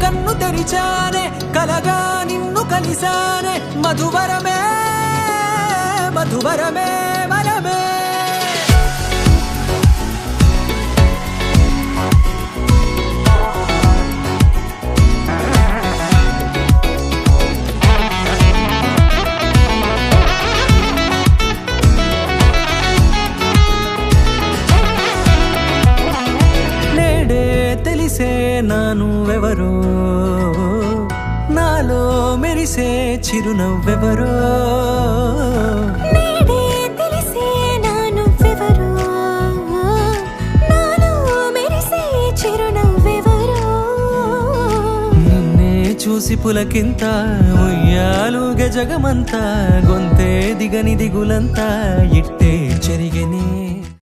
కన్ను తెరిచానే కలగా నిన్ను కలిసానే మధువరమే మధువరమే వరమే తెలిసే నానువెవరో నాలో మెరిసే చిరునవ్వెవరో నేడే తెలిసే నానువెవరో నాలో మెరిసే చిరునవ్వెవరో నిన్నే చూసి పులకింత ఉయ్యాలుగ జగమంతా గొంతే దిగని దిగులంతా ఇట్టే చెరిగెనే